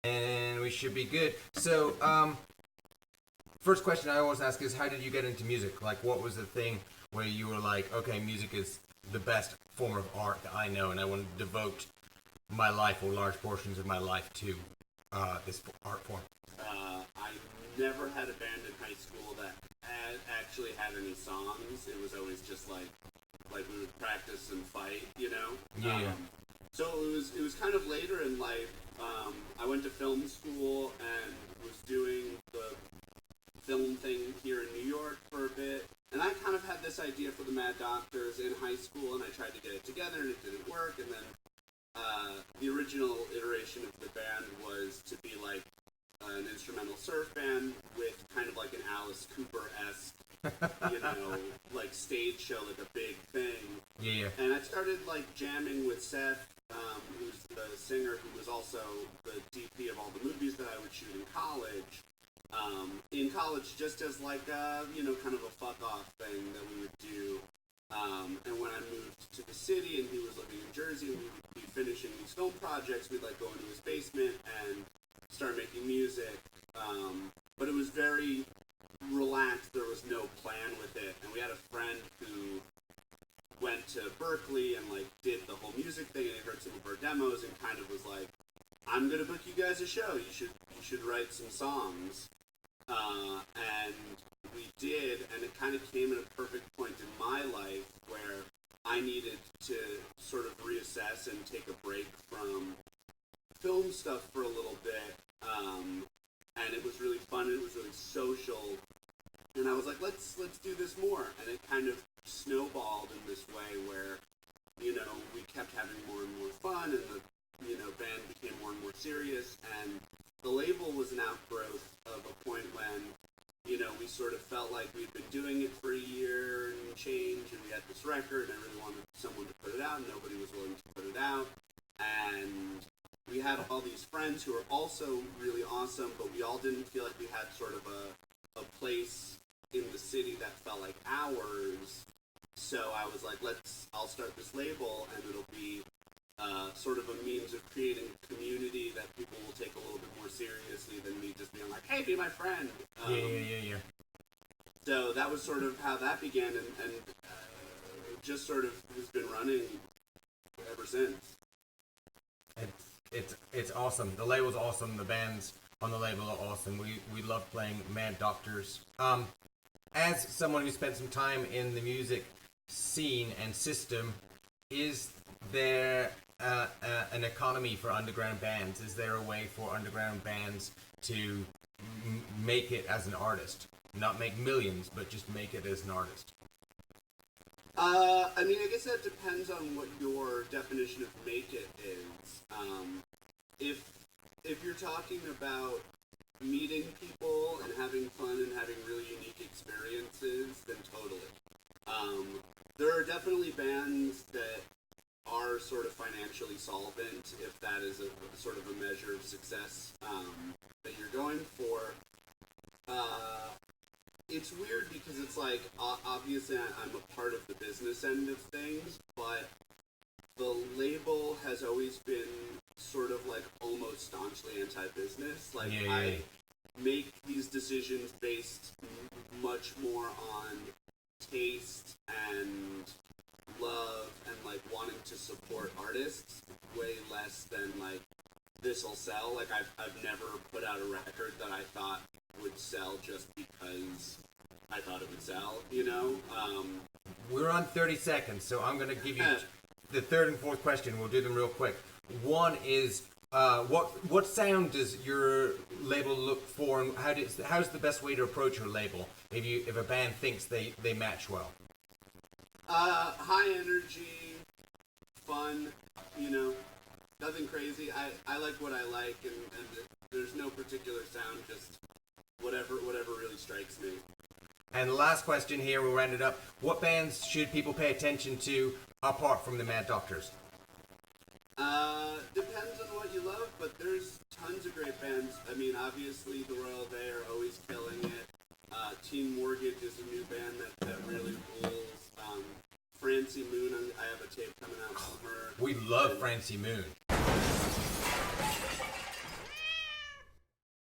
And we should be good. So, first question I always ask is, how did you get into music? Like, what was the thing where you were like, okay, music is the best form of art that I know, and I want to devote my life or large portions of my life to this art form? I never had a band in high school that actually had any songs. It was always just like we would practice and fight, you know. Yeah. So it was kind of later in life. I went to film school and was doing the film thing here in New York for a bit. And I kind of had this idea for the Mad Doctors in high school, and I tried to get it together, and it didn't work. And then the original iteration of the band was to be like an instrumental surf band with kind of like an Alice Cooper-esque, you know, like stage show, like a big thing. Yeah. And I started like jamming with Seth, who's the singer, who was also the DP of all the movies that I would shoot in college. In college, just as like a, you know, kind of a fuck off thing that we would do. And when I moved to the city and he was living in Jersey and we would be finishing these film projects, we'd like go into his basement and start making music. But it was very relaxed. There was no plan with it. And we had a friend who went to Berkeley and like did the whole music thing, and he heard some of our demos and kind of was like, I'm gonna book you guys a show. You should write some songs. And we did, and it kind of came at a perfect point in my life where I needed to sort of reassess and take a break from film stuff for a little bit. And it was really fun, and it was really social. And I was like, let's do this more. And it kind of snowballed in this way where, you know, we kept having more and more fun, and the, you know, band became more and more serious, and the label was an outgrowth of a point when, you know, we sort of felt like we'd been doing it for a year and change, and we had this record, and I really wanted someone to put it out, and nobody was willing to put it out, and we had all these friends who were also really awesome, but we all didn't feel like we had sort of a place in the city that felt like ours. So I was like, I'll start this label, and it'll be sort of a means of creating a community that people will take a little bit more seriously than me just being like, hey, be my friend. Yeah. So that was sort of how that began, and just sort of has been running ever since. It's awesome. The label's awesome. The bands on the label are awesome. We love playing Mad Doctors. As someone who spent some time in the music scene and system, is there an economy for underground bands? Is there a way for underground bands to make it as an artist? Not make millions, but just make it as an artist? I mean, I guess that depends on what your definition of make it is. If you're talking about meeting people and having fun and having really unique experiences, then totally. There are definitely bands that are sort of financially solvent, if that is a sort of a measure of success that you're going for. It's weird because it's like, obviously I'm a part of the business end of things, but the label has always been sort of like almost staunchly anti-business. Like, Yeah. I make these decisions based much more on taste and love and like wanting to support artists way less than like this'll sell. Like, I've never put out a record that I thought would sell just because I thought it would sell, you know? We're on 30 seconds, so I'm going to give you the third and fourth question. We'll do them real quick. One is, what sound does your label look for, and how's the best way to approach your label if a band thinks they match well? High energy, fun, you know, nothing crazy. I like what I like, and there's no particular sound, just whatever really strikes me. And the last question here, we'll round it up. What bands should people pay attention to apart from the Mad Doctors? Depends on what you love, but there's tons of great bands. I mean, obviously, the Royal They are always killing it. Teen Mortgage is a new band that really rules. Francie Moon, I have a tape coming out from her. We love Francie Moon.